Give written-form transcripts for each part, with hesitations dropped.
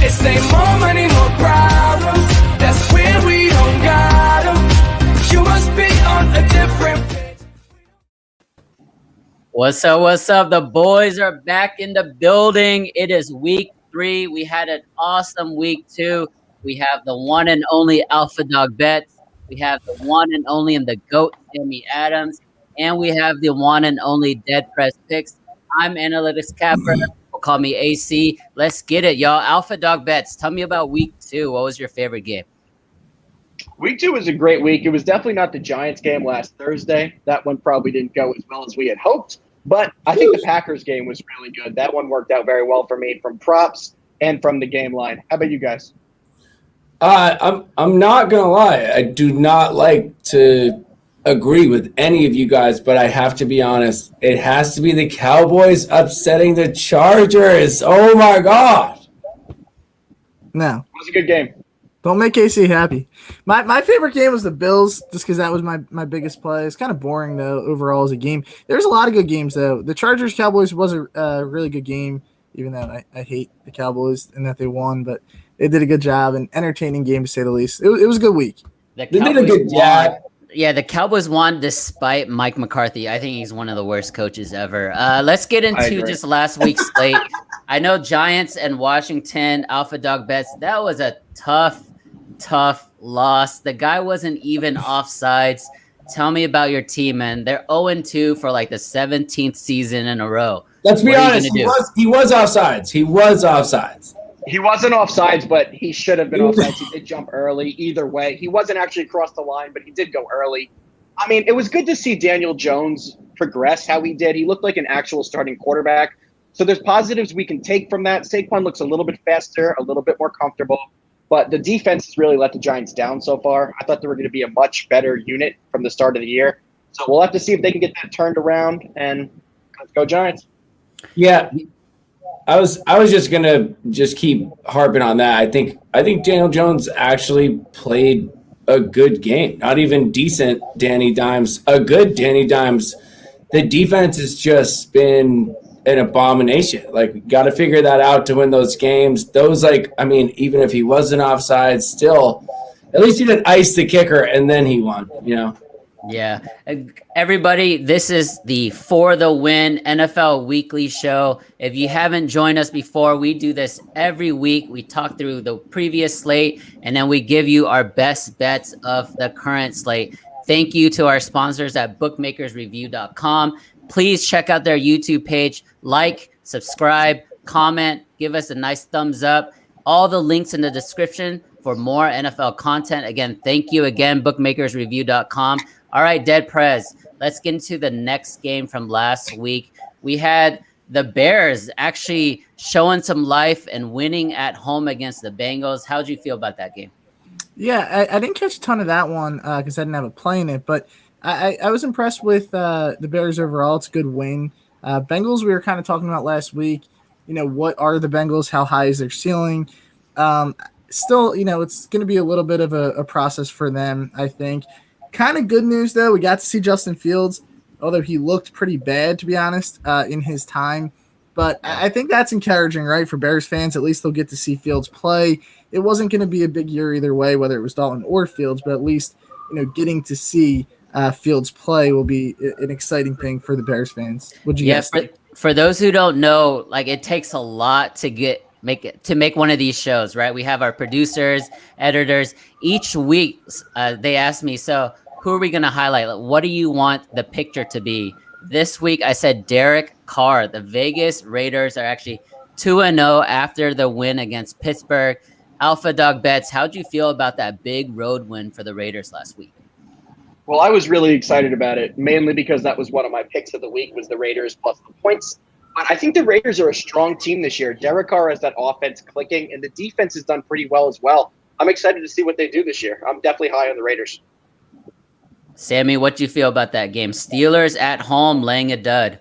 It's ain't more money, more problems. That's where we don't got 'em. You must be on a different page. What's up? What's up? The boys are back in the building. It is week 3. We had an awesome week 2. We have the one and only Alpha Dog Bets. We have the one and only and the GOAT, Sammy Adams. And we have the one and only Dead Press Picks. I'm Analytics Capper. Call me AC. Let's get it, y'all. Alpha Dog Bets. Tell me about week 2. What was your favorite game? Week 2 was a great week. It was definitely not the Giants game last Thursday. That one probably didn't go as well as we had hoped. But I think the Packers game was really good. That one worked out very well for me from props and from the game line. How about you guys? I'm not gonna lie. I do not like to agree with any of you guys, but I have to be honest. It has to be the Cowboys upsetting the Chargers. Oh my God! No, It was a good game. don't make KC happy. My favorite game was the Bills, just because that was my biggest play. It's kind of boring though overall as a game. There's a lot of good games though. The Chargers Cowboys was a really good game, even though I hate the Cowboys and that they won, but they did a good job and entertaining game to say the least. It was a good week. The They did a good job. Yeah, the Cowboys won despite Mike McCarthy. I think he's one of the worst coaches ever. Let's get into just last week's slate. I know Giants and Washington, Alpha Dog Bets. That was a tough loss. The guy wasn't even offsides. Tell me about your team, man. They're 0-2 for like the 17th season in a row. Let's be honest. He was offsides. He was offsides. He wasn't offsides, but he should have been offsides. He did jump early. Either way, he wasn't actually across the line, but he did go early. I mean, it was good to see Daniel Jones progress how he did. He looked like an actual starting quarterback. So there's positives we can take from that. Saquon looks a little bit faster, a little bit more comfortable. But the defense has really let the Giants down so far. I thought they were going to be a much better unit from the start of the year. So we'll have to see if they can get that turned around, and let's go Giants. Yeah. I was just gonna keep harping on that. I think Daniel Jones actually played a good game. Not even decent Danny Dimes, a good Danny Dimes. The defense has just been an abomination. Like, got to figure that out to win those games. Those, even if he wasn't offside, still, at least he didn't ice the kicker and then he won. Yeah. Everybody, this is the For the Win NFL Weekly Show. If you haven't joined us before, we do this every week. We talk through the previous slate, and then we give you our best bets of the current slate. Thank you to our sponsors at bookmakersreview.com. Please check out their YouTube page. Like, subscribe, comment, give us a nice thumbs up. All the links in the description for more NFL content. Again, thank you again, bookmakersreview.com. All right, Dead Prez, let's get into the next game from last week. We had the Bears actually showing some life and winning at home against the Bengals. How'd you feel about that game? Yeah, I didn't catch a ton of that one because I didn't have a play in it, but I was impressed with the Bears overall. It's a good win. Bengals, we were kind of talking about last week. What are the Bengals? How high is their ceiling? Still, it's going to be a little bit of a process for them, I think. Kind of good news, though. We got to see Justin Fields, although he looked pretty bad, to be honest, in his time. But I think that's encouraging, right, for Bears fans. At least they'll get to see Fields play. It wasn't going to be a big year either way, whether it was Dalton or Fields, but at least, getting to see Fields play will be an exciting thing for the Bears fans. What'd you guys think? For those who don't know, it takes a lot to make one of these shows, right? We have our producers, editors. Each week, they ask me, so who are we going to highlight? What do you want the picture to be? This week, I said Derek Carr. The Vegas Raiders are actually 2-0 after the win against Pittsburgh. Alpha Dog Bets, how'd you feel about that big road win for the Raiders last week? Well, I was really excited about it, mainly because that was one of my picks of the week was the Raiders plus the points. But I think the Raiders are a strong team this year. Derek Carr has that offense clicking, and the defense has done pretty well as well. I'm excited to see what they do this year. I'm definitely high on the Raiders. Sammy, what do you feel about that game? Steelers at home laying a dud.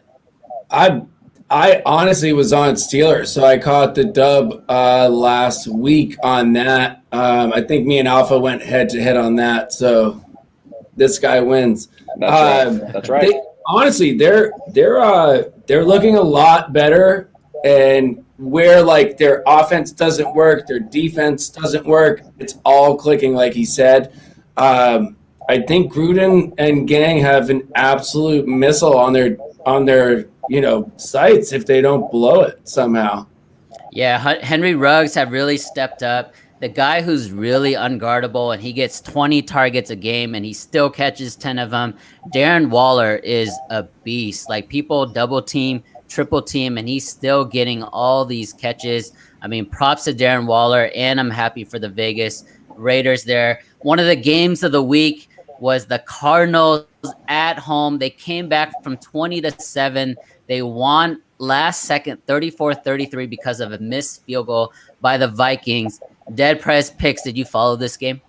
I honestly was on Steelers, so I caught the dub last week on that. I think me and Alpha went head to head on that, so this guy wins. That's right. Honestly, they're looking a lot better, and where like their offense doesn't work, their defense doesn't work, it's all clicking, like he said. I think Gruden and gang have an absolute missile on their sights if they don't blow it somehow. Yeah, Henry Ruggs have really stepped up. The guy who's really unguardable and he gets 20 targets a game and he still catches 10 of them. Darren Waller is a beast. Like people double team, triple team, and he's still getting all these catches. I mean, props to Darren Waller, and I'm happy for the Vegas Raiders there. One of the games of the week was the Cardinals at home. They came back from 20-7. They won last second 34-33 because of a missed field goal by the Vikings. Dead Press Picks, did you follow this game?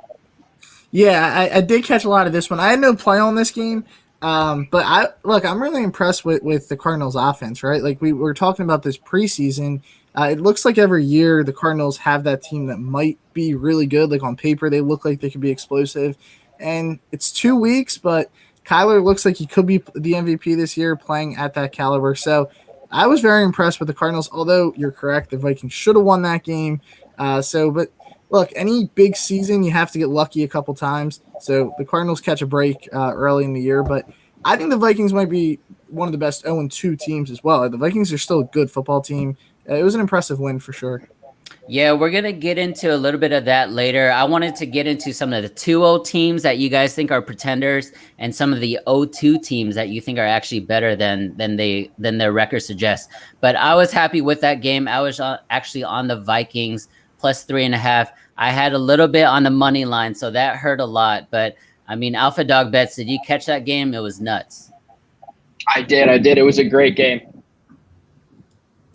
Yeah, I did catch a lot of this one. I had no play on this game, but I'm really impressed with the Cardinals offense, right? Like we were talking about this preseason. It looks like every year the Cardinals have that team that might be really good. Like on paper, they look like they could be explosive. And it's 2 weeks, but Kyler looks like he could be the MVP this year playing at that caliber. So I was very impressed with the Cardinals, although you're correct, the Vikings should have won that game. But look, any big season, you have to get lucky a couple times. So the Cardinals catch a break early in the year, but I think the Vikings might be one of the best 0-2 teams as well. The Vikings are still a good football team. It was an impressive win for sure. Yeah, we're going to get into a little bit of that later. I wanted to get into some of the 2-0 teams that you guys think are pretenders and some of the 0-2 teams that you think are actually better than their record suggests. But I was happy with that game. I was actually on the Vikings plus 3.5. I had a little bit on the money line, so that hurt a lot. But, I mean, Alpha Dog Bets, did you catch that game? It was nuts. I did. It was a great game.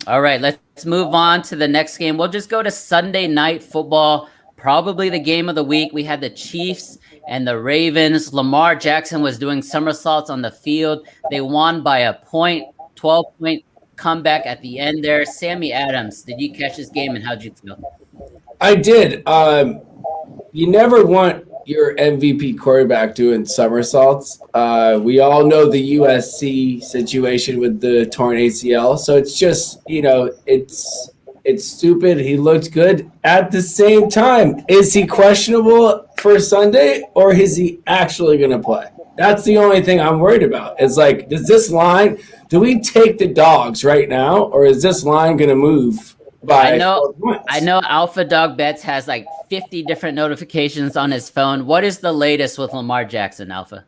All right, let's move on to the next game. We'll just go to Sunday Night Football, probably the game of the week. We had the Chiefs and the Ravens. Lamar Jackson was doing somersaults on the field. They won by a point, 12-point comeback at the end there. Sammy Adams, did you catch this game and how'd you feel? I did. You never want your MVP quarterback doing somersaults. We all know the USC situation with the torn ACL, so it's just it's stupid. He looked good. At the same time, is he questionable for Sunday, or is he actually going to play? That's the only thing I'm worried about. It's like, do we take the dogs right now, or is this line going to move? I know Alpha Dog Bets has like 50 different notifications on his phone. What is the latest with Lamar Jackson, Alpha?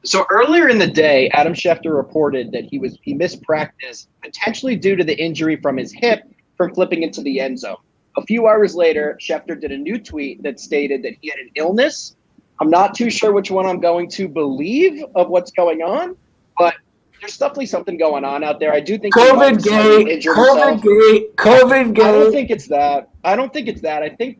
So earlier in the day, Adam Schefter reported that he missed practice potentially due to the injury from his hip from flipping into the end zone. A few hours later, Schefter did a new tweet that stated that he had an illness. I'm not too sure which one I'm going to believe of what's going on, but there's definitely something going on out there. I do think COVID gate. I don't think it's that.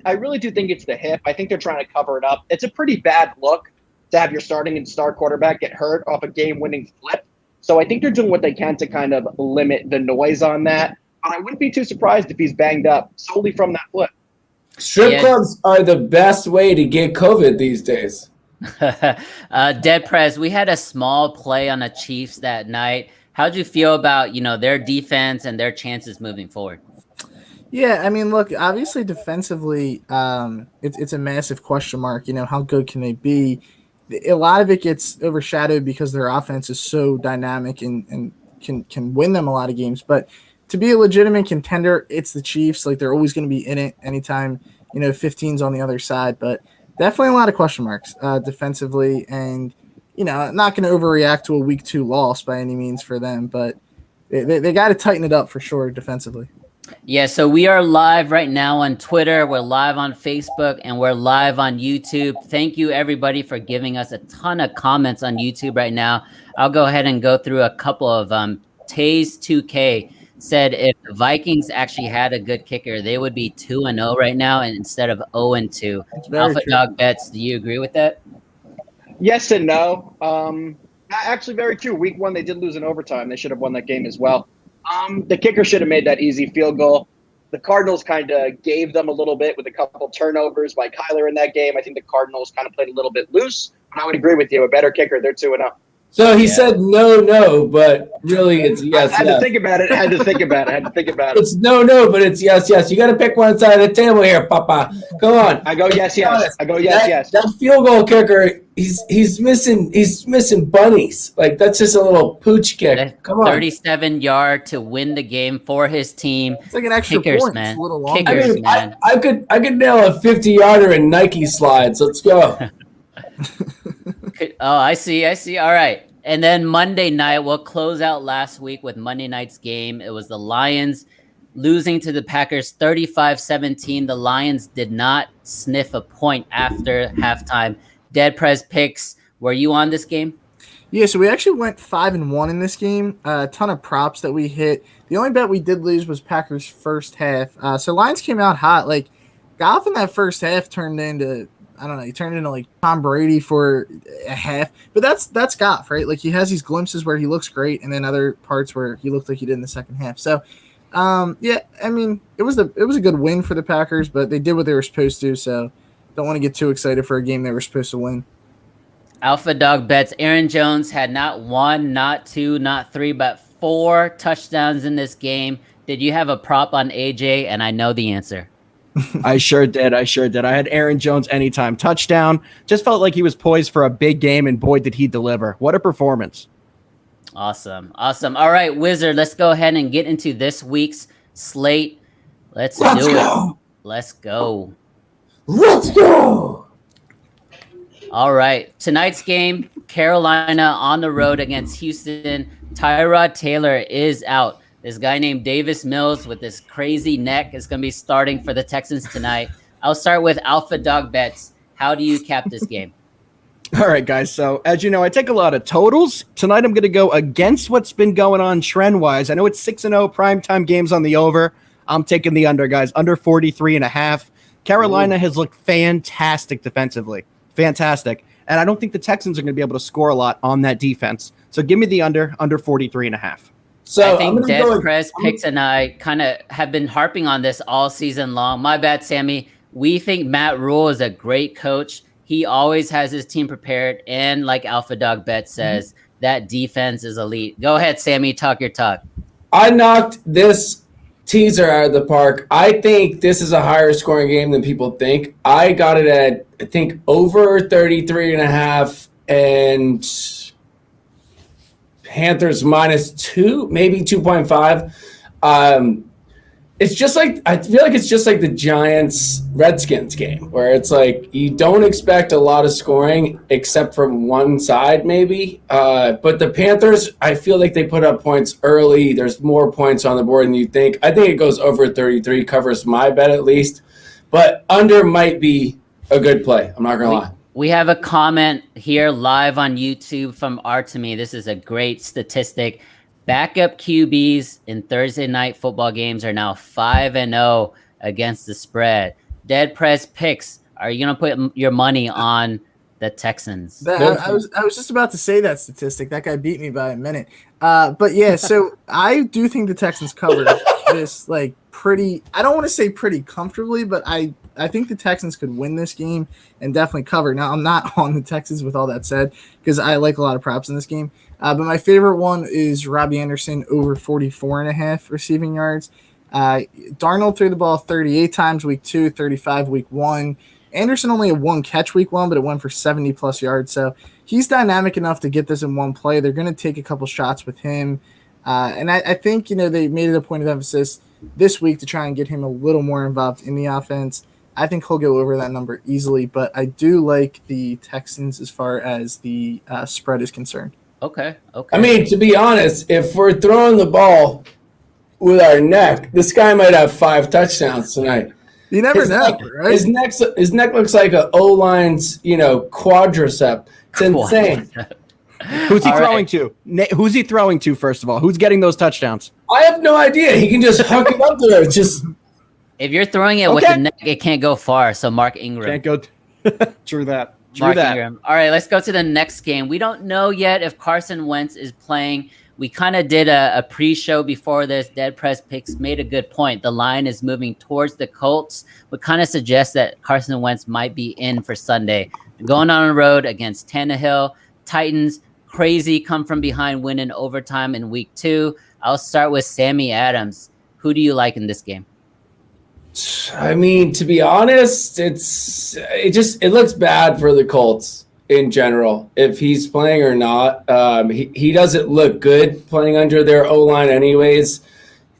I really do think it's the hip. I think they're trying to cover it up. It's a pretty bad look to have your starting and star quarterback get hurt off a game-winning flip. So I think they're doing what they can to kind of limit the noise on that. But I wouldn't be too surprised if he's banged up solely from that flip. Strip clubs are the best way to get COVID these days. Dead Prez, we had a small play on the Chiefs that night. How'd you feel about their defense and their chances moving forward? Yeah, I mean, look, obviously defensively, it's a massive question mark. How good can they be? A lot of it gets overshadowed because their offense is so dynamic and can win them a lot of games. But to be a legitimate contender, it's the Chiefs. Like, they're always going to be in it anytime 15's on the other side. But definitely a lot of question marks defensively, and not going to overreact to a week 2 loss by any means for them, but they got to tighten it up for sure defensively. Yeah, so we are live right now on Twitter, we're live on Facebook, and we're live on YouTube. Thank you everybody for giving us a ton of comments on YouTube right now. I'll go ahead and go through a couple of Taze2K said if the Vikings actually had a good kicker, they would be 2-0 right now, and instead of 0-2. Alpha Dog Bets, do you agree with that? Yes and no. Actually, very true. Week 1, they did lose in overtime. They should have won that game as well. The kicker should have made that easy field goal. The Cardinals kind of gave them a little bit with a couple turnovers by Kyler in that game. I think the Cardinals kind of played a little bit loose, but I would agree with you. A better kicker, they're 2-0. So he said no, but really it's yes. I had to think about it. It's no, but it's yes. You got to pick one side of the table here, Papa. Come on. I go yes. That field goal kicker, he's missing bunnies. Like that's just a little pooch kick. Come on. 37-yard to win the game for his team. It's like an extra Kickers, point. man. It's a little longer. Kickers, man. I could nail a 50-yarder in Nike slides. Let's go. Oh, I see. All right. And then Monday night, we'll close out last week with Monday night's game. It was the Lions losing to the Packers 35-17. The Lions did not sniff a point after halftime. Dead Prez picks. Were you on this game? Yeah, so we actually went 5-1 in this game. A ton of props that we hit. The only bet we did lose was Packers first half. So Lions came out hot. Like Goff in that first half turned into, I don't know, he turned into like Tom Brady for a half. But that's Goff, right? Like he has these glimpses where he looks great, and then other parts where he looked like he did in the second half. So yeah, I mean, it was a good win for the Packers, but they did what they were supposed to. So don't want to get too excited for a game they were supposed to win. Alpha Dog bets. Aaron Jones had not 1, not 2, not 3, but 4 touchdowns in this game. Did you have a prop on AJ? And I know the answer. I sure did. I had Aaron Jones anytime touchdown. Just felt like he was poised for a big game, and boy, did he deliver. What a performance. Awesome. All right, Wizard, let's go ahead and get into this week's slate. Let's do it. Let's go. All right. Tonight's game, Carolina on the road against Houston. Tyrod Taylor is out. This guy named Davis Mills with this crazy neck is going to be starting for the Texans tonight. I'll start with Alpha Dog Bets. How do you cap this game? All right, guys. So, as you know, I take a lot of totals. Tonight, I'm going to go against what's been going on trend-wise. I know it's 6-0 primetime games on the over. I'm taking the under, guys. Under 43.5. Carolina has looked fantastic defensively. Fantastic. And I don't think the Texans are going to be able to score a lot on that defense. So give me the under 43.5. So I think Dead Press Picks and I kind of have been harping on this all season long. My bad, Sammy. We think Matt Rule is a great coach. He always has his team prepared. And like Alpha Dog Bet says, that defense is elite. Go ahead, Sammy. Talk your talk. I knocked this teaser out of the park. I think this is a higher scoring game than people think. I got it at, I think, over 33.5 and Panthers -2, maybe 2.5. It's just like, I feel like it's just like the Giants Redskins game where it's like you don't expect a lot of scoring except from one side maybe. But the Panthers, I feel like they put up points early. There's more points on the board than you think. I think it goes over 33, covers my bet at least. But under might be a good play. I'm not going to lie. We have a comment here live on YouTube from Artemi. This is a great statistic. Backup QBs in Thursday night football games are now 5-0 against the spread. Dead Press Picks. Are you going to put your money on the Texans? I was just about to say that statistic. That guy beat me by a minute. But yeah, so I do think the Texans covered this like pretty. I don't want to say pretty comfortably, but I think the Texans could win this game and definitely cover. Now I'm not on the Texans with all that said because I like a lot of props in this game. But my favorite one is Robbie Anderson over 44.5 receiving yards. Darnold threw the ball 38 times week 2, 35 week 1. Anderson only had 1 catch week 1, but it went for 70-plus yards. So he's dynamic enough to get this in one play. They're going to take a couple shots with him. And I think, they made it a point of emphasis this week to try and get him a little more involved in the offense. I think he'll go over that number easily, but I do like the Texans as far as the spread is concerned. Okay. I mean, to be honest, if we're throwing the ball with our neck, this guy might have 5 touchdowns tonight. You never know, right? His neck looks like a O-line's, quadricep. It's insane. Who's he throwing to? Who's he throwing to, first of all? Who's getting those touchdowns? I have no idea. He can just hook it up there. Just if you're throwing it with the neck, it can't go far. So Mark Ingram. Can't go. True that. True Mark that. Ingram. All right, let's go to the next game. We don't know yet if Carson Wentz is playing. We kind of did a pre-show before this. Dead Press Picks made a good point. The line is moving towards the Colts, which kind of suggests that Carson Wentz might be in for Sunday. Going on the road against Tannehill. Titans, crazy, come from behind, win in overtime in week 2. I'll start with Sammy Adams. Who do you like in this game? I mean, to be honest, it looks bad for the Colts in general. If he's playing or not, he doesn't look good playing under their O-line anyways.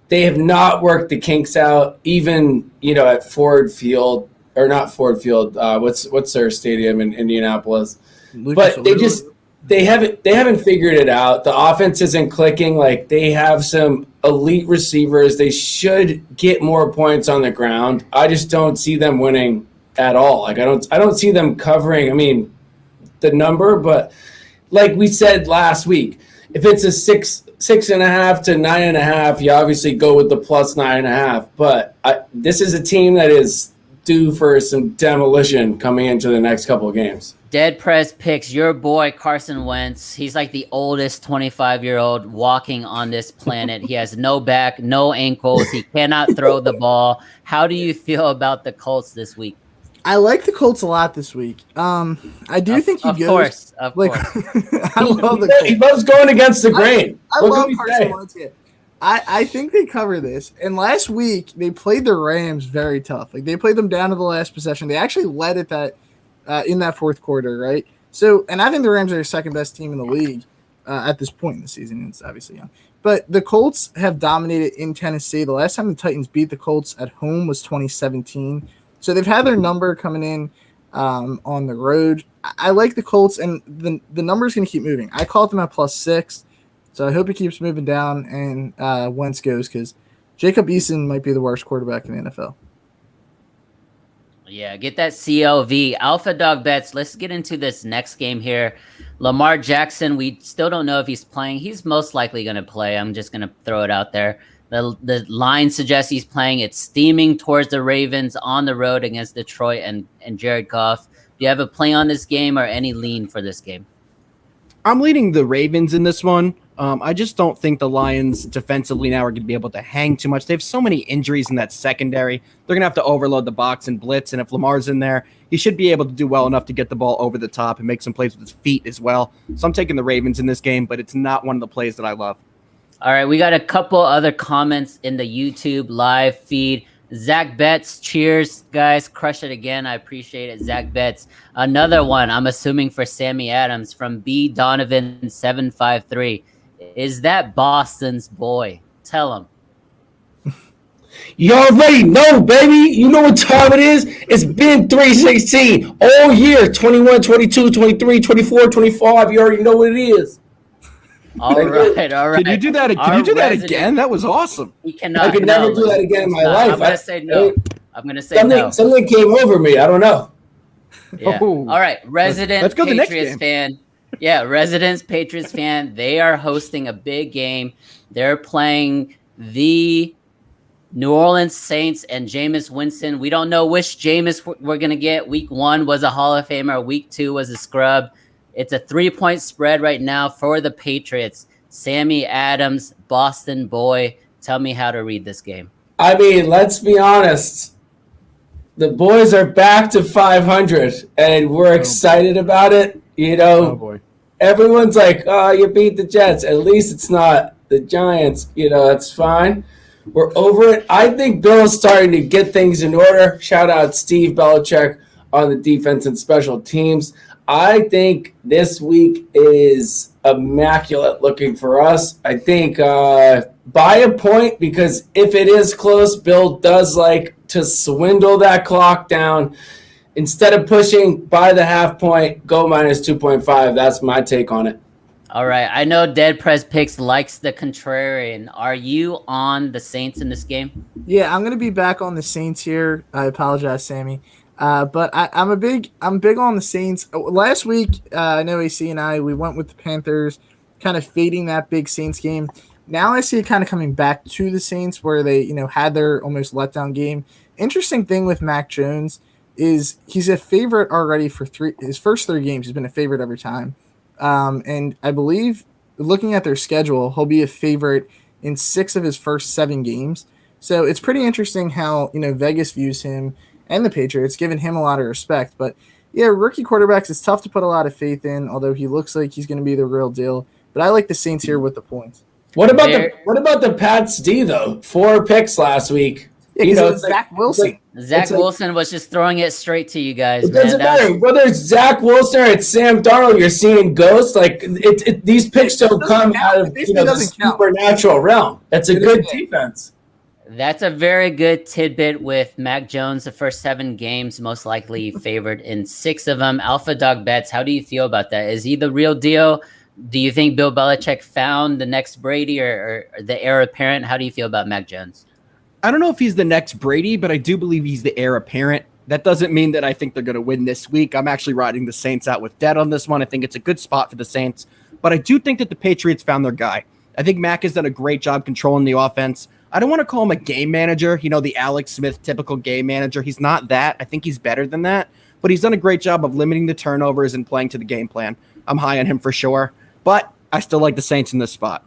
They have not worked the kinks out, even at Ford Field, or not Ford Field. What's their stadium in Indianapolis? But they haven't figured it out. The offense isn't clicking. Like, they have some elite receivers. They should get more points on the ground. I just don't see them winning at all. Like, I don't see them covering, the number, but like we said last week, if it's a 6.5 to 9.5, you obviously go with the plus 9.5. But this is a team that is due for some demolition coming into the next couple of games. Dead Press Picks, your boy Carson Wentz. He's like the oldest 25-year-old walking on this planet. He has no back, no ankles. He cannot throw the ball. How do you feel about the Colts this week? I like the Colts a lot this week. I do think he goes. Of course. I love the Colts. He loves going against the grain. I love Carson Wentz. I think they cover this. And last week they played the Rams very tough. Like, they played them down to the last possession. They actually led at that in that fourth quarter, right? So, and I think the Rams are the second best team in the league at this point in the season. It's obviously young. But the Colts have dominated in Tennessee. The last time the Titans beat the Colts at home was 2017. So they've had their number coming in on the road. I like the Colts, and the number's going to keep moving. I called them at +6, so I hope it keeps moving down and Wentz goes, because Jacob Eason might be the worst quarterback in the NFL. Yeah, get that CLV. Alpha Dog Bets. Let's get into this next game here. Lamar Jackson, we still don't know if he's playing. He's most likely going to play. I'm just going to throw it out there. The line suggests he's playing. It's steaming towards the Ravens on the road against Detroit and Jared Goff. Do you have a play on this game or any lean for this game? I'm leading the Ravens in this one. I just don't think the Lions defensively now are going to be able to hang too much. They have so many injuries in that secondary. They're going to have to overload the box and blitz. And if Lamar's in there, he should be able to do well enough to get the ball over the top and make some plays with his feet as well. So I'm taking the Ravens in this game, but it's not one of the plays that I love. All right, we got a couple other comments in the YouTube live feed. Zach Betts, cheers, guys. Crush it again. I appreciate it, Zach Betts. Another one, I'm assuming for Sammy Adams from B. Donovan753. Is that Boston's boy? Tell him. You already know, baby. You know what time it is. It's been 316 all year. 21, 22, 23, 24, 25. You already know what it is. All right. Can you do that? Again? That was awesome. He cannot. I could never do that again in my life. I'm gonna say no. Something came over me. I don't know. Yeah. Oh. All right. Resident Let's go to the next Patriots game. fan. Yeah, residents Patriots fan. They are hosting a big game. They're playing the New Orleans Saints and Jameis Winston. We don't know which Jameis we're gonna get. Week 1 was a Hall of Famer. Week 2 was a scrub. It's a 3-point spread right now for the Patriots. Sammy Adams, Boston boy. Tell me how to read this game. I mean, let's be honest. The boys are back to 500, and we're excited about it. Oh, boy. Everyone's like, oh, you beat the Jets. At least it's not the Giants. That's fine. We're over it. I think Bill's starting to get things in order. Shout out Steve Belichick on the defense and special teams. I think this week is immaculate looking for us. I think by a point, because if it is close, Bill does like to swindle that clock down. Instead of pushing by the half point, go minus 2.5. That's my take on it. All right. I know Dead Press Picks likes the contrarian. Are you on the Saints in this game? Yeah, I'm gonna be back on the Saints here. I apologize, Sammy. But I'm big on the Saints. Last week, I know AC and we went with the Panthers, kind of fading that big Saints game. Now I see it kind of coming back to the Saints, where they had their almost letdown game. Interesting thing with Mac Jones is he's a favorite already for his first 3 games. He's been a favorite every time. And I believe looking at their schedule, he'll be a favorite in 6 of his first 7 games. So it's pretty interesting how, Vegas views him and the Patriots, giving him a lot of respect. But yeah, rookie quarterbacks, it's tough to put a lot of faith in, although he looks like he's going to be the real deal. But I like the Saints here with the points. What about the Pats D though? 4 picks last week. Yeah, it's Zach Wilson. Zach Wilson was just throwing it straight to you guys. It doesn't matter whether it's Zach Wilson or it's Sam Darnold. You're seeing ghosts. Like these picks don't come out of the supernatural realm. That's a good defense. That's a very good tidbit with Mac Jones. The first 7 games, most likely favored in 6 of them. Alpha Dog Bets, how do you feel about that? Is he the real deal? Do you think Bill Belichick found the next Brady or the heir apparent? How do you feel about Mac Jones? I don't know if he's the next Brady, but I do believe he's the heir apparent. That doesn't mean that I think they're going to win this week. I'm actually riding the Saints out with dead on this one. I think it's a good spot for the Saints, but I do think that the Patriots found their guy. I think Mac has done a great job controlling the offense. I don't want to call him a game manager, the Alex Smith typical game manager. He's not that. I think he's better than that, but he's done a great job of limiting the turnovers and playing to the game plan. I'm high on him for sure, but I still like the Saints in this spot.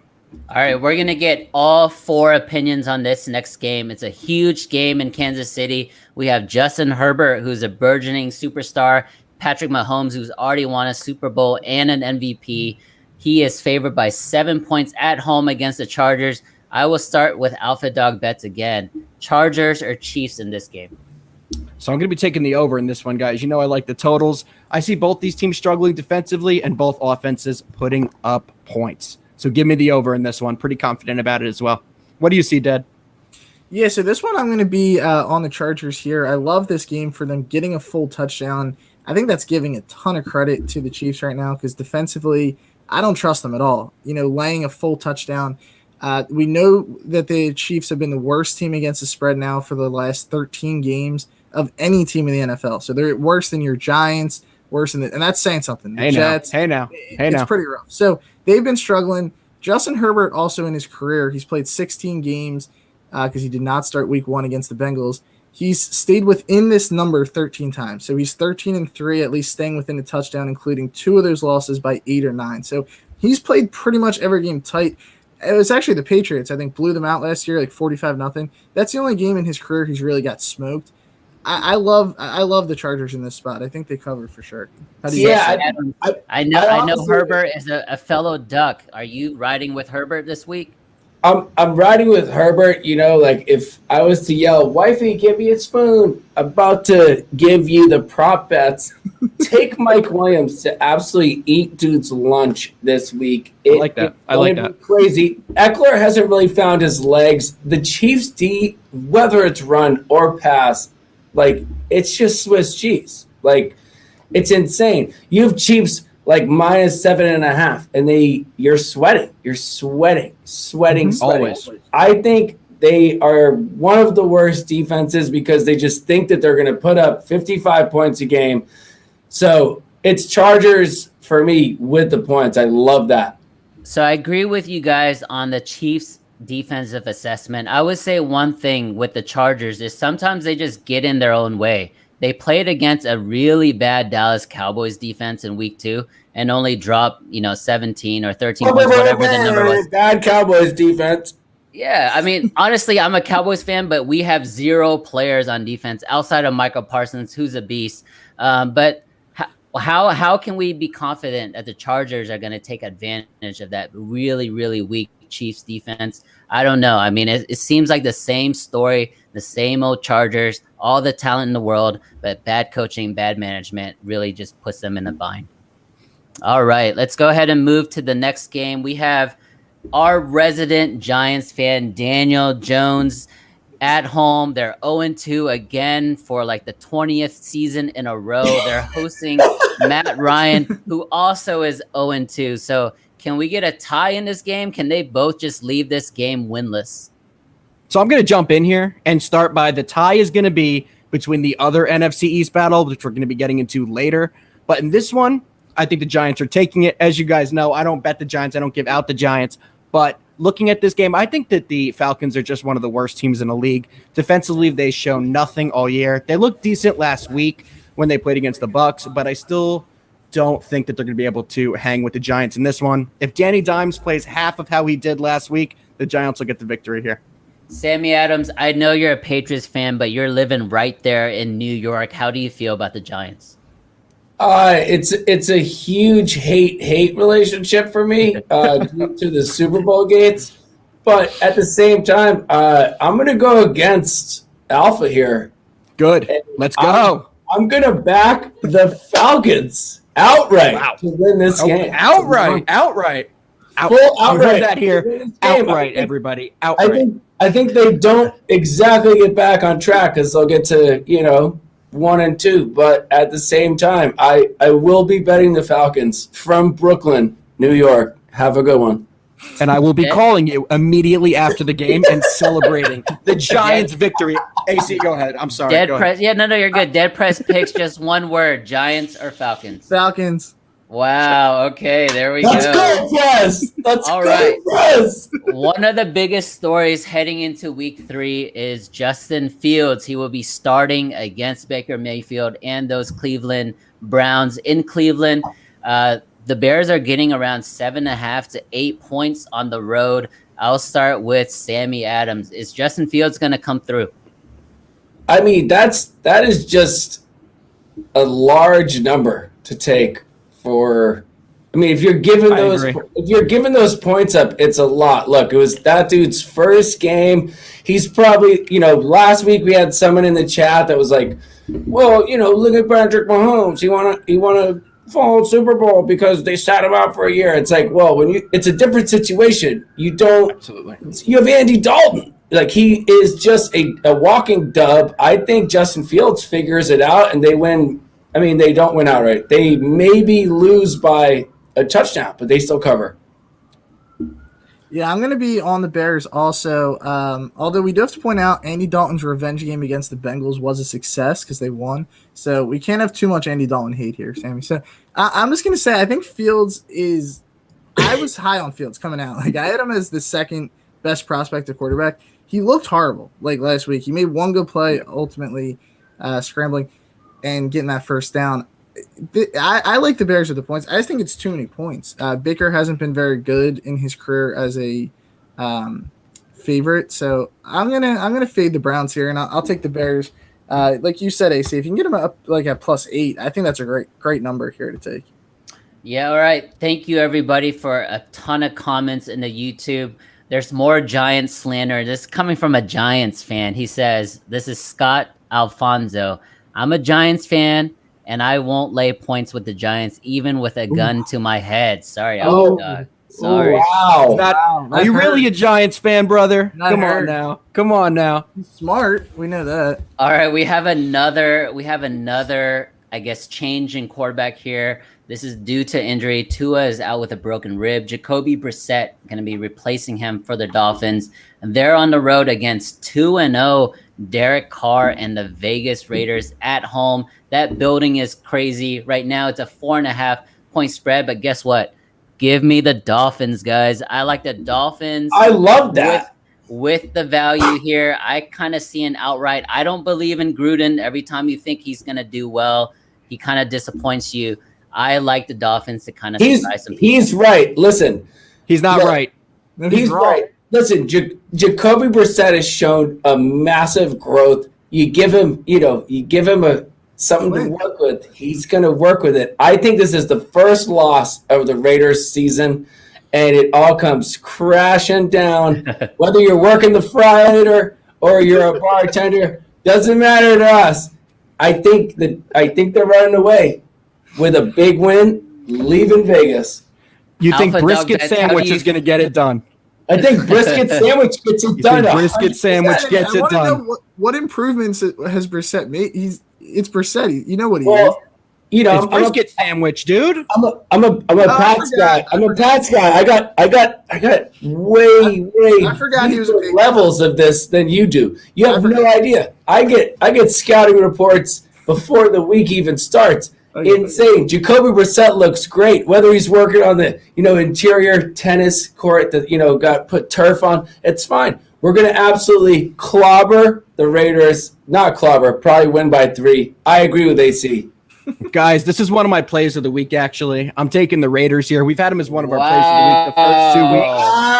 All right, we're going to get all 4 opinions on this next game. It's a huge game in Kansas City. We have Justin Herbert, who's a burgeoning superstar, Patrick Mahomes, who's already won a Super Bowl and an MVP. He is favored by 7 points at home against the Chargers. I will start with Alpha Dog Bets again. Chargers or Chiefs in this game? So I'm going to be taking the over in this one, guys. I like the totals. I see both these teams struggling defensively and both offenses putting up points. So give me the over in this one. Pretty confident about it as well. What do you see, Dad? Yeah, so this one I'm going to be on the Chargers here. I love this game for them getting a full touchdown. I think that's giving a ton of credit to the Chiefs right now because defensively, I don't trust them at all. Laying a full touchdown. We know that the Chiefs have been the worst team against the spread now for the last 13 games of any team in the NFL. So they're worse than your Giants, and that's saying something. The Jets, it's pretty rough. So they've been struggling. Justin Herbert also in his career, he's played 16 games because he did not start week 1 against the Bengals. He's stayed within this number 13 times. So he's 13-3, at least staying within a touchdown, including 2 of those losses by 8 or 9. So he's played pretty much every game tight. It was actually the Patriots, I think, blew them out last year, like 45-0. That's the only game in his career he's really got smoked. I love the Chargers in this spot. I think they cover for sure. How do you I know Herbert is a fellow Duck. Are you riding with Herbert this week? I'm riding with Herbert. Like if I was to yell, "Wifey, give me a spoon," about to give you the prop bets. Take Mike Williams to absolutely eat dude's lunch this week. I like that. Crazy. Eckler hasn't really found his legs. The Chiefs D, whether it's run or pass, it's just Swiss cheese. It's insane. You have Chiefs minus 7.5, and you're sweating. You're sweating. Always. I think they are one of the worst defenses because they just think that they're going to put up 55 points a game. So it's Chargers for me with the points. I love that. So I agree with you guys on the Chiefs defensive assessment. I would say one thing with the Chargers is sometimes they just get in their own way. They played against a really bad Dallas Cowboys defense in week 2 and only dropped, 17 or 13 points, whatever the number was. Bad Cowboys defense. Yeah, I mean, honestly, I'm a Cowboys fan, but we have 0 players on defense outside of Michael Parsons, who's a beast. But how can we be confident that the Chargers are going to take advantage of that really, really weak Chiefs defense? I don't know. I mean, it seems like the same story, the same old Chargers, all the talent in the world, but bad coaching, bad management really just puts them in the bind. All right, let's go ahead and move to the next game. We have our resident Giants fan, Daniel Jones, at home. They're 0-2 again for the 20th season in a row. They're hosting Matt Ryan, who also is 0-2. So can we get a tie in this game? Can they both just leave this game winless? So I'm going to jump in here and start by the tie is going to be between the other NFC East battle, which we're going to be getting into later. But in this one, I think the Giants are taking it. As you guys know, I don't bet the Giants. I don't give out the Giants. But looking at this game, I think that the Falcons are just one of the worst teams in the league. Defensively, they've shown nothing all year. They looked decent last week when they played against the Bucks, but I still don't think that they're going to be able to hang with the Giants in this one. If Danny Dimes plays half of how he did last week, the Giants will get the victory here. Sammy Adams, I know you're a Patriots fan, but you're living right there in New York. How do you feel about the Giants? It's a huge hate relationship for me due to the Super Bowl gates. But at the same time, I'm going to go against Alpha here. Good. Let's go. I'm going to back the Falcons outright to win this game. Outright. Full outright. You heard that here. Outright, everybody. Outright. I think they don't exactly get back on track because they'll get to, 1 and 2. But at the same time, I will be betting the Falcons from Brooklyn, New York. Have a good one. And I will be calling you immediately after the game and celebrating the Giants' victory. AC, go ahead. I'm sorry. Dead press. Yeah, no, you're good. Dead press picks just one word: Giants or Falcons. Falcons. Wow. Okay, there we Let's go. go, Press. Let's All go, right. Press. One of the biggest stories heading into Week 3 is Justin Fields. He will be starting against Baker Mayfield and those Cleveland Browns in Cleveland. The Bears are getting around 7.5 to 8 points on the road. I'll start with Sammy Adams. Is Justin Fields going to come through? I mean, that is just a large number to take for. I mean, if you're giving those points up, it's a lot. Look, it was that dude's first game. He's probably, last week we had someone in the chat that was like, well, look at Patrick Mahomes. He won a fall Super Bowl because they sat him out for a year. It's like, well, it's a different situation. You have Andy Dalton. Like, he is just a walking dub. I think Justin Fields figures it out and they win. I mean, they don't win outright. They maybe lose by a touchdown, but they still cover. Yeah, I'm going to be on the Bears also. Although we do have to point out Andy Dalton's revenge game against the Bengals was a success because they won. So we can't have too much Andy Dalton hate here, Sammy. So I'm just going to say I think Fields is – I was high on Fields coming out. Like, I had him as the second best prospect at quarterback. He looked horrible like last week. He made one good play, ultimately scrambling and getting that first down. I like the Bears with the points. I just think it's too many points. Baker hasn't been very good in his career as a favorite, so I'm gonna fade the Browns here, and I'll take the Bears. Like you said, AC, if you can get them up like at +8, I think that's a great number here to take. Yeah, all right. Thank you, everybody, for a ton of comments in the YouTube. There's more Giants slander. This is coming from a Giants fan. He says, this is Scott Alfonso. I'm a Giants fan, and I won't lay points with the Giants, even with a gun to my head. Sorry, sorry. Wow. Are you really a Giants fan, brother? Not Come hurt. on now. He's smart. We know that. All right, we have another, I guess, change in quarterback here. This is due to injury. Tua is out with a broken rib. Jacoby Brissett going to be replacing him for the Dolphins. And they're on the road against 2-0 Derek Carr and the Vegas Raiders at home. That building is crazy. Right now, it's a 4.5 point spread. But guess what? Give me the Dolphins, guys. I like the Dolphins. I love that. With the value here, I kind of see an outright. I don't believe in Gruden. Every time you think he's going to do well, he kind of disappoints you. I like the Dolphins to kind of surprise some people. He's right. Listen. He's not right. He's right. Listen, Jacoby Brissett has shown a massive growth. You give him something to work with. He's going to work with it. I think this is the first loss of the Raiders season, and it all comes crashing down. Whether you're working the fry or you're a bartender, doesn't matter to us. I think they're running away with a big win, leaving Vegas. You think Alpha Brisket Dog, Sandwich is going to get it done? I think Brisket Sandwich gets it done. Brisket Sandwich gets it done. Know what improvements has Brissett made? It's Brissett. You know what he is. Well, It's Brisket Sandwich, dude. I'm a Pats guy. I'm a Pats guy. I got way I forgot he was a big levels of this than you do. You have no idea. I get scouting reports before the week even starts, insane. Jacoby Brissett looks great. Whether he's working on the interior tennis court that got put turf on, it's fine. We're gonna absolutely clobber the Raiders. Not clobber, probably win by 3. I agree with AC. Guys, this is one of my plays of the week, actually. I'm taking the Raiders here. We've had them as one of our plays of the week the first 2 weeks.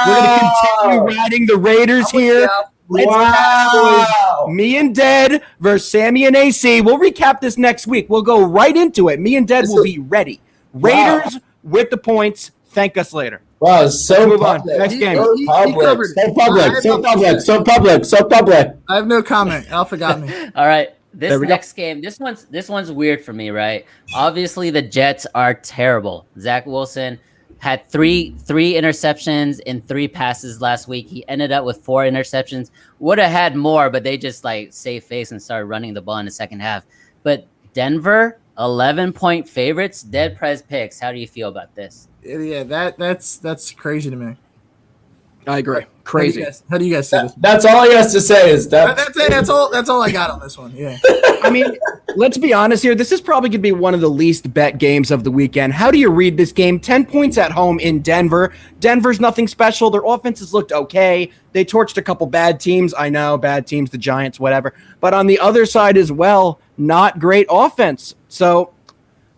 We're going to continue riding the Raiders here. Let's me and Dead versus Sammy and AC. We'll recap this next week. We'll go right into it. Me and Dead will be ready. Raiders with the points. Thank us later. Wow, so move on. Next game. So public. I have no comment. Alpha got me. All right. This next game, this one's weird for me, right? Obviously, the Jets are terrible. Zach Wilson had three interceptions in 3 passes last week. He ended up with 4 interceptions. Would have had more, but they just saved face and started running the ball in the second half. But Denver, 11-point favorites. Dead Prez picks. How do you feel about this? Yeah, that's crazy to me. I agree. Crazy. How do you guys see this? That's all he has to say is that. That's it. That's all I got on this one. Yeah. I mean, let's be honest here. This is probably going to be one of the least bet games of the weekend. How do you read this game? 10 points at home in Denver. Denver's nothing special. Their offenses looked okay. They torched a couple bad teams. I know, bad teams, the Giants, whatever. But on the other side as well, not great offense. So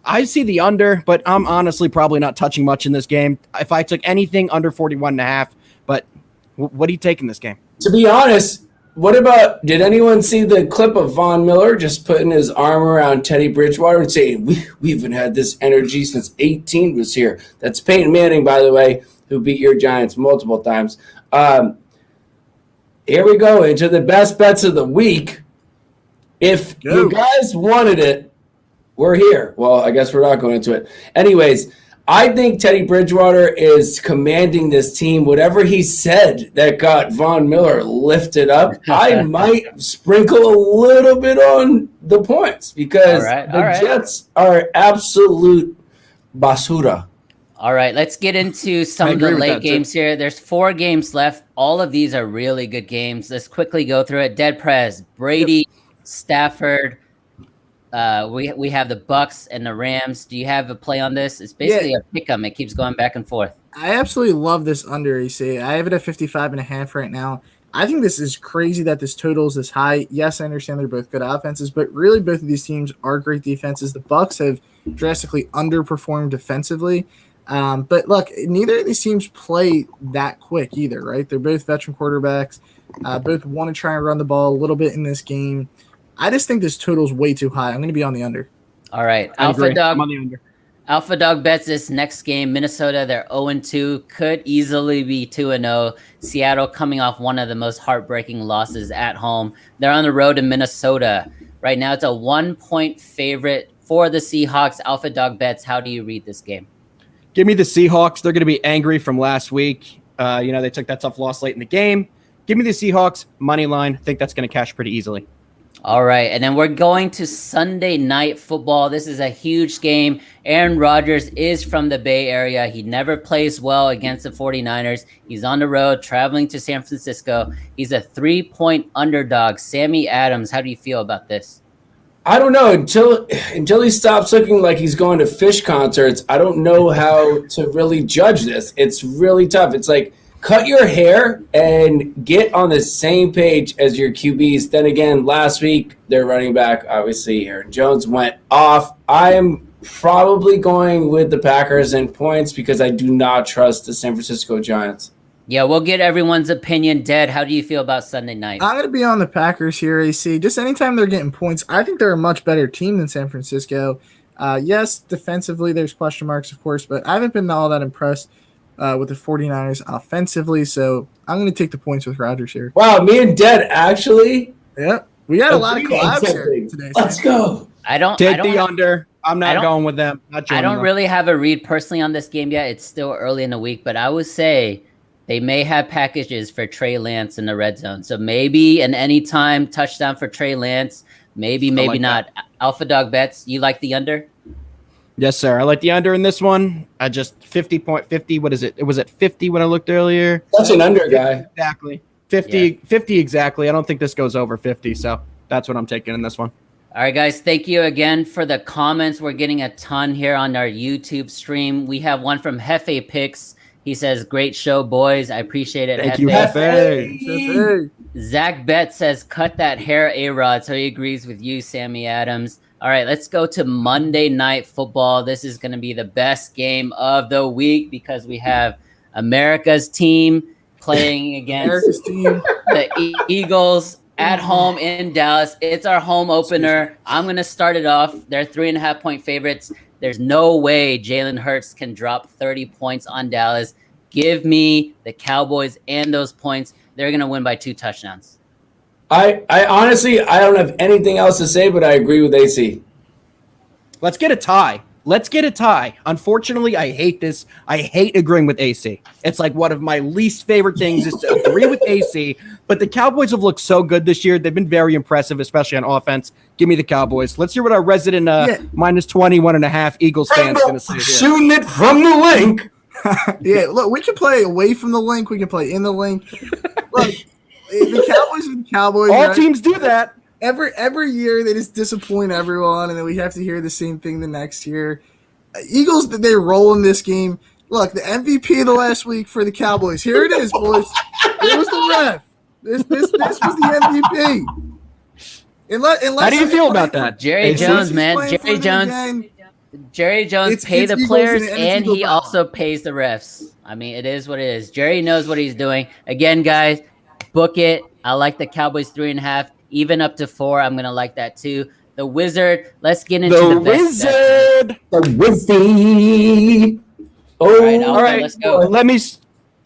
I see the under, but I'm honestly probably not touching much in this game. If I took anything under 41.5, but what do you take in this game? To be honest, did anyone see the clip of Von Miller just putting his arm around Teddy Bridgewater and saying, we haven't had this energy since 18 was here? That's Peyton Manning, by the way, who beat your Giants multiple times. Here we go into the best bets of the week. If you guys wanted it, we're here. Well, I guess we're not going into it. Anyways, I think Teddy Bridgewater is commanding this team. Whatever he said that got Von Miller lifted up, I might sprinkle a little bit on the points because the Jets are absolute basura. All right, let's get into some of the late games here. There's 4 games left. All of these are really good games. Let's quickly go through it. Dead Prez, Brady, Stafford. We have the Bucks and the Rams. Do you have a play on this? It's basically a pick 'em. It keeps going back and forth. I absolutely love this under, AC. I have it at 55.5 right now. I think this is crazy that this total is this high. Yes, I understand they're both good offenses, but really both of these teams are great defenses. The Bucks have drastically underperformed defensively. But look, neither of these teams play that quick either, right? They're both veteran quarterbacks. Both want to try and run the ball a little bit in this game. I just think this total is way too high. I'm going to be on the under. All right. Alpha Dog bets this next game. Minnesota, they're 0-2. Could easily be 2-0. Seattle coming off one of the most heartbreaking losses at home. They're on the road to Minnesota. Right now, it's a 1-point favorite for the Seahawks. Alpha Dog bets. How do you read this game? Give me the Seahawks. They're going to be angry from last week. They took that tough loss late in the game. Give me the Seahawks. Money line. I think that's going to cash pretty easily. All right, and then we're going to Sunday Night Football. This is a huge game. Aaron Rodgers is from the Bay Area. He never plays well against the 49ers. He's on the road, traveling to San Francisco. He's a 3-point underdog. Sammy Adams, how do you feel about this? I don't know. Until he stops looking like he's going to fish concerts, I don't know how to really judge this. It's really tough. It's like, cut your hair and get on the same page as your QBs. Then again, last week, their running back, obviously, Aaron Jones went off. I am probably going with the Packers in points because I do not trust the San Francisco Giants. Yeah, we'll get everyone's opinion. Dead, how do you feel about Sunday night? I'm going to be on the Packers here, AC. Just anytime they're getting points, I think they're a much better team than San Francisco. Yes, defensively, there's question marks, of course, but I haven't been all that impressed with the 49ers offensively, so I'm going to take the points with Rodgers here. Wow, me and Dead actually. Yeah, we got a lot of collabs here today. Let's go. I don't under. I'm not going with them. I don't really have a read personally on this game yet. It's still early in the week, but I would say they may have packages for Trey Lance in the red zone. So maybe an anytime touchdown for Trey Lance. Maybe not. That. Alpha Dog bets. You like the under? Yes, sir. I like the under in this one. I just 50.50. What is it? It was at 50 when I looked earlier. That's an under guy. Exactly. 50 exactly. I don't think this goes over 50, so that's what I'm taking in this one. All right, guys. Thank you again for the comments. We're getting a ton here on our YouTube stream. We have one from Hefe Picks. He says, "Great show, boys. I appreciate it." Thank you, Hefe. Hefe. Zach Bet says, "Cut that hair, A-Rod." So he agrees with you, Sammy Adams. All right, let's go to Monday Night Football. This is going to be the best game of the week because we have America's team playing against the Eagles at home in Dallas. It's our home opener. I'm going to start it off. They're 3.5-point favorites. There's no way Jalen Hurts can drop 30 points on Dallas. Give me the Cowboys and those points. They're going to win by 2 touchdowns. I honestly, I don't have anything else to say, but I agree with AC. Let's get a tie. Unfortunately, I hate this. I hate agreeing with AC. It's like one of my least favorite things is to agree with AC. But the Cowboys have looked so good this year. They've been very impressive, especially on offense. Give me the Cowboys. Let's hear what our resident minus 21.5 Eagles fans going to say. Shooting it from the link. Yeah, look, we can play away from the link. We can play in the link. Look, the Cowboys are the Cowboys. All teams do that. Every year they just disappoint everyone, and then we have to hear the same thing the next year. Eagles, they roll in this game. Look, the MVP of the last week for the Cowboys. Here it is, boys. It was the ref. This was the MVP. How do you feel about that? Jerry Jones, man. Jerry Jones pay the players, and he also pays the refs. I mean, it is what it is. Jerry knows what he's doing. Again, guys, book it. I like the Cowboys 3.5, even up to 4. I'm gonna like that too. The Wizard. Let's get into the Wizard. The Wizzy. All right, let's go.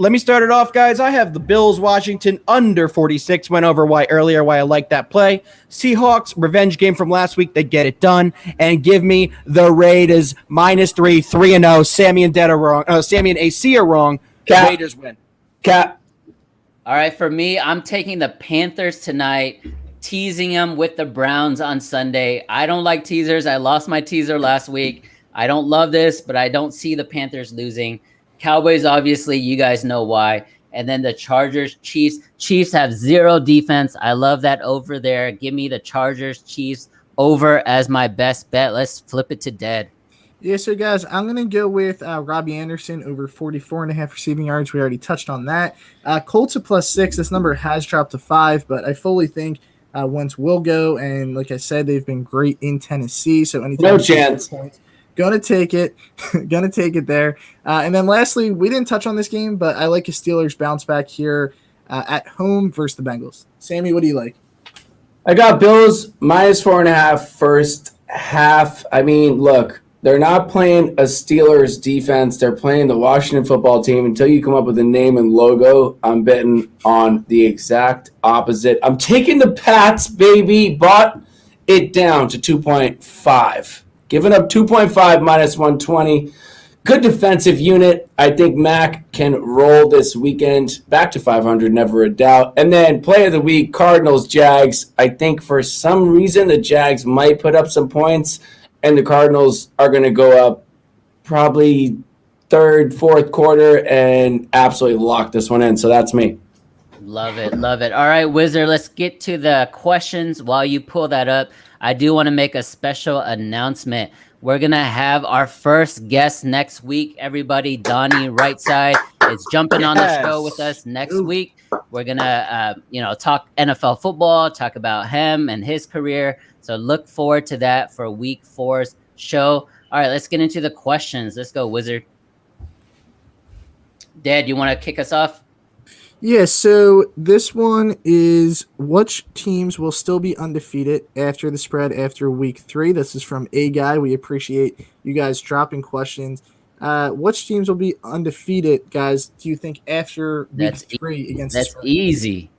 Let me start it off, guys. I have the Bills, Washington under 46. Went over why I like that play. Seahawks, revenge game from last week. They get it done. And give me the Raiders minus 3, 3-0. Sammy and Dad are wrong. Sammy and AC are wrong. Cap. Raiders win. Cap. All right, for me, I'm taking the Panthers tonight, teasing them with the Browns on Sunday. I don't like teasers. I lost my teaser last week. I don't love this, but I don't see the Panthers losing. Cowboys, obviously, you guys know why. And then the Chargers, Chiefs. Chiefs have 0 defense. I love that over there. Give me the Chargers, Chiefs over as my best bet. Let's flip it to dead. Yeah, so guys, I'm going to go with Robbie Anderson over 44.5 receiving yards. We already touched on that. Colts at +6. This number has dropped to 5, but I fully think Wentz will go. And like I said, they've been great in Tennessee. So anytime no chance. Points, gonna take it. Gonna take it there. And then lastly, we didn't touch on this game, but I like a Steelers bounce back here at home versus the Bengals. Sammy, what do you like? I got Bills minus 4.5 first half. I mean, look, they're not playing a Steelers defense. They're playing the Washington football team. Until you come up with a name and logo, I'm betting on the exact opposite. I'm taking the Pats, baby. Bought it down to 2.5. Giving up 2.5 minus 120. Good defensive unit. I think Mac can roll this weekend. Back to 500, never a doubt. And then play of the week, Cardinals, Jags. I think for some reason the Jags might put up some points, and the Cardinals are going to go up probably third, fourth quarter and absolutely lock this one in. So that's me. Love it. Love it. All right, Wizard, let's get to the questions. While you pull that up, I do want to make a special announcement. We're going to have our first guest next week. Everybody, Donnie Rightside is jumping on the show with us next week. We're going to, talk NFL football, talk about him and his career. So look forward to that for week 4's show. All right, let's get into the questions. Let's go, Wizard. Dad, you want to kick us off? Yeah, so this one is which teams will still be undefeated after the spread after week 3. This is from A Guy. We appreciate you guys dropping questions. Which teams will be undefeated, guys, do you think after week 3 against the spread? That's easy.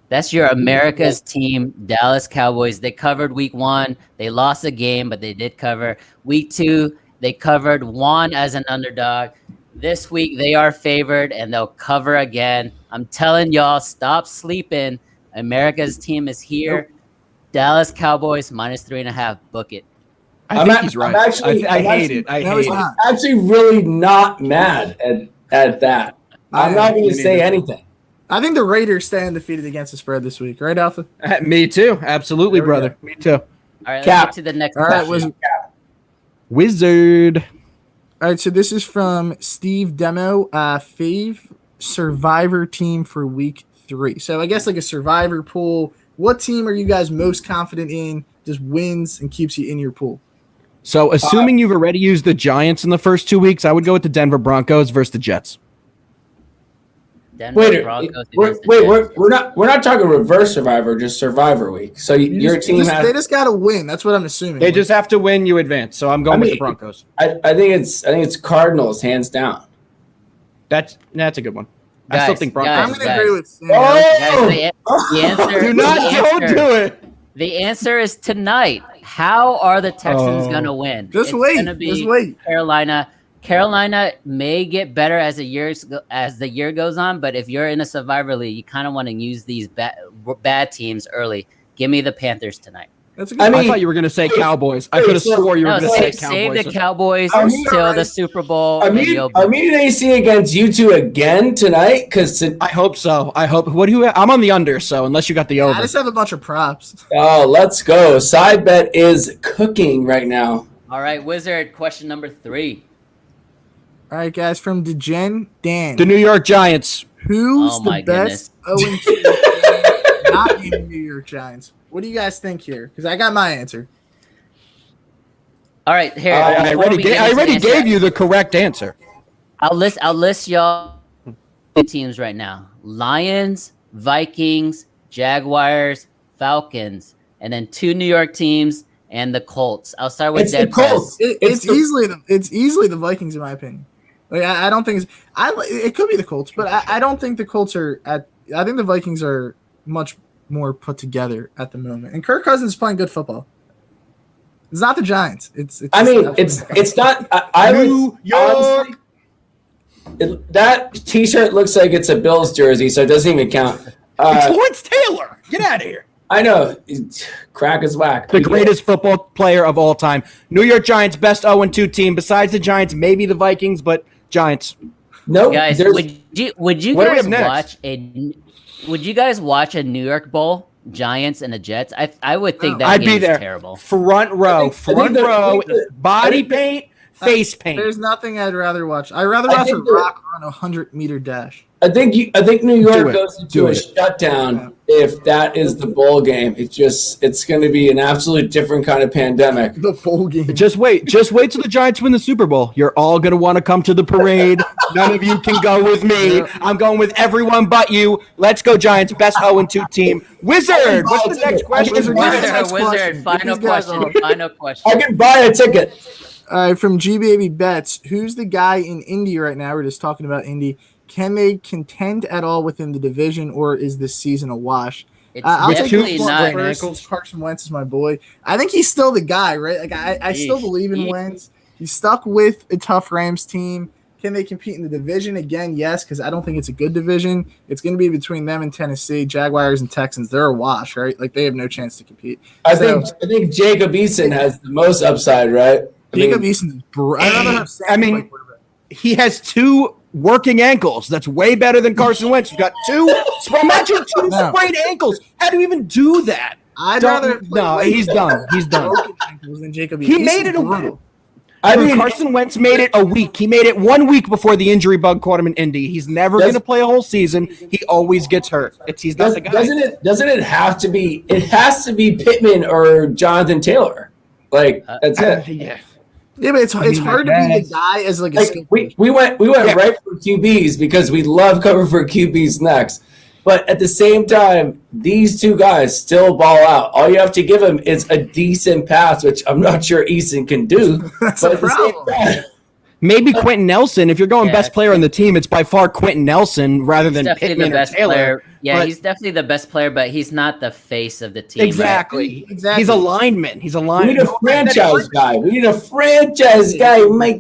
That's your America's team, Dallas Cowboys. They covered week 1. They lost a game, but they did cover. Week 2, they covered, won as an underdog. This week, they are favored, and they'll cover again. I'm telling y'all, stop sleeping. America's team is here. Nope. Dallas Cowboys minus 3.5. Book it. I think he's right. I hate it. I'm actually really not mad at that. I'm not going to say anything. I think the Raiders stay undefeated against the spread this week. Right, Alpha? Me too. Absolutely, brother. Me too. All right, Cap. let's get to the next All right, question. Wizard. All right, so this is from Steve Demo. Fave Survivor team for week 3. So I guess like a Survivor pool. What team are you guys most confident in? Just wins and keeps you in your pool. So assuming you've already used the Giants in the first 2 weeks, I would go with the Denver Broncos versus the Jets. Denver Broncos against the Jets. We're not talking reverse Survivor, just Survivor week. So your team has. They just got to win. That's what I'm assuming. They just have to win, you advance. So I'm going with the Broncos. I think it's Cardinals hands down. That's a good one. I still think Broncos. I'm is going to better. agree with Sam. Guys, the answer. Don't do it. The answer is tonight. How are the Texans going to win? Just It's wait. gonna be Just wait. Carolina. Carolina may get better as the year goes on, but if you're in a Survivor League, you kind of want to use these bad teams early. Give me the Panthers tonight. That's a good I thought you were going to say Cowboys. I could have swore you were going to say save Cowboys. the Cowboys till the Super Bowl. Are we AC against you two again tonight? Because I hope so. I hope. What do you? I'm on the under. So unless you got the over, I just have a bunch of props. let's go. Side bet is cooking right now. All right, Wizard. Question number 3. All right, guys, from DeGen Dan. the New York Giants. Who's Oh, my the best 0-2 not in New York Giants? What do you guys think here? Because I got my answer. All right, here. I already gave you the correct answer. I'll list y'all teams right now: Lions, Vikings, Jaguars, Falcons, and then 2 New York teams and the Colts. I'll start with It's the Dead Colts. Prez. It's easily the Vikings in my opinion. Like I don't think it could be the Colts, but I don't think the Colts are at. I think the Vikings are much more put together at the moment, and Kirk Cousins is playing good football. It's not the Giants. It's not. I New York. That T-shirt looks like it's a Bills jersey, so it doesn't even count. It's Lawrence Taylor. Get out of here. I know. Crack is whack. The greatest football player of all time. New York Giants, best 0-2 team. Besides the Giants, maybe the Vikings, but Giants. No, Guys, would you What do we guys have next? watch a New York Bowl? Giants and the Jets. I would think that I'd game be is there. terrible. Front row. I think Body paint, face paint. There's nothing I'd rather watch. I'd rather watch a Rock run a 100-meter dash. I think New York goes into Do a it. shutdown if that is the bowl game. It's going to be an absolute different kind of pandemic. The bowl game. Just wait till the Giants win the Super Bowl. You're all going to want to come to the parade. None of you can go with me. I'm going with everyone but you. Let's go Giants, best 0-2 team. Wizard, what's the next question? Wizard, next Wizard, question. final These guys question. are- Final question. I can buy a ticket. From G Baby Bets, who's the guy in Indy right now? We're just talking about Indy. Can they contend at all within the division, or is this season a wash? It's I'll take definitely Wentz not. first. Carson Wentz is my boy. I think he's still the guy, right? Like I still believe in Wentz. He's stuck with a tough Rams team. Can they compete in the division again? Yes, because I don't think it's a good division. It's going to be between them and Tennessee, Jaguars and Texans. They're a wash, right? Like they have no chance to compete. I think Jacob Eason has the most upside, right? Jacob Eason is He has 2 working ankles. That's way better than Carson Wentz. He's got 2. Imagine 2 sprained ankles. How do you even do that? I'd rather. He's done. He's done. Than Jacob Eason. He made it a brutal. week. Carson Wentz made it a week. He made it 1 week before the injury bug caught him in Indy. He's never going to play a whole season. He always gets hurt. He's not the guy. Doesn't it have to be? It has to be Pittman or Jonathan Taylor. Like that's it. Yeah, but it's hard to be the guy as like a skill coach. We went right for QBs because we love covering for QBs next. But at the same time, these 2 guys still ball out. All you have to give them is a decent pass, which I'm not sure Eason can do. That's but a at the same problem. time, Maybe Quentin Nelson. If you're going best player on the team, it's by far Quentin Nelson rather than Definitely Pittman the best or Taylor. player. Yeah, But- he's definitely the best player, but he's not the face of the team. Exactly. Exactly. He's a lineman. we need a franchise guy. My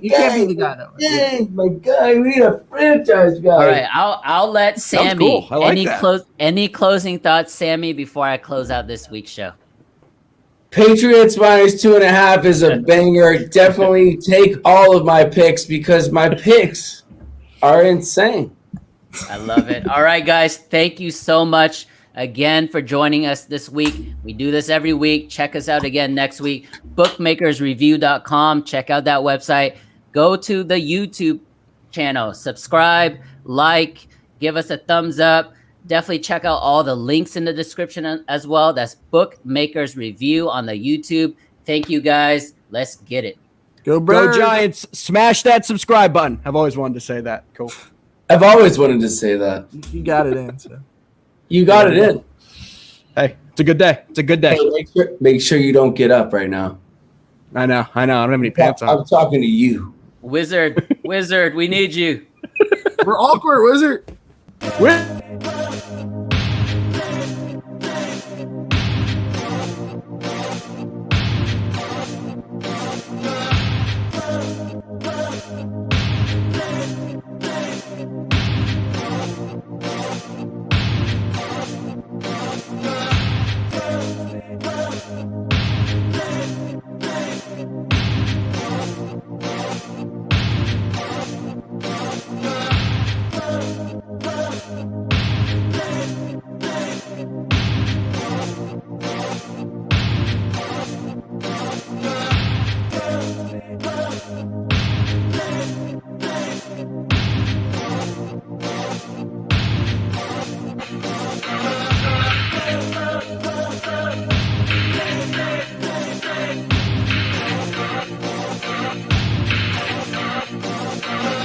You can't be the guy though. Yeah, my guy. We need a franchise guy. All right, I'll let Sammy. cool. I like that. Any closing thoughts, Sammy, before I close out this week's show? Patriots minus 2.5 is a banger. Definitely take all of my picks because my picks are insane. I love it. All right, guys, thank you so much. again for joining us this week. We do this every week. Check us out again next week. Bookmakersreview.com. Check out that website. Go to the YouTube channel, subscribe, like, give us a thumbs up. Definitely check out all the links in the description as well. That's Bookmakers Review on the YouTube. Thank you guys. Let's get it. Go Go Giants. Smash that subscribe button. I've always wanted to say that. Cool. I've always wanted to say that. You got it in. So. You got it in. Hey, it's a good day. It's a good day. Hey, make sure you don't get up right now. I know. I don't have any pants on. I'm talking to you. Wizard, we need you. We're awkward, Wizard.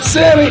Sammy.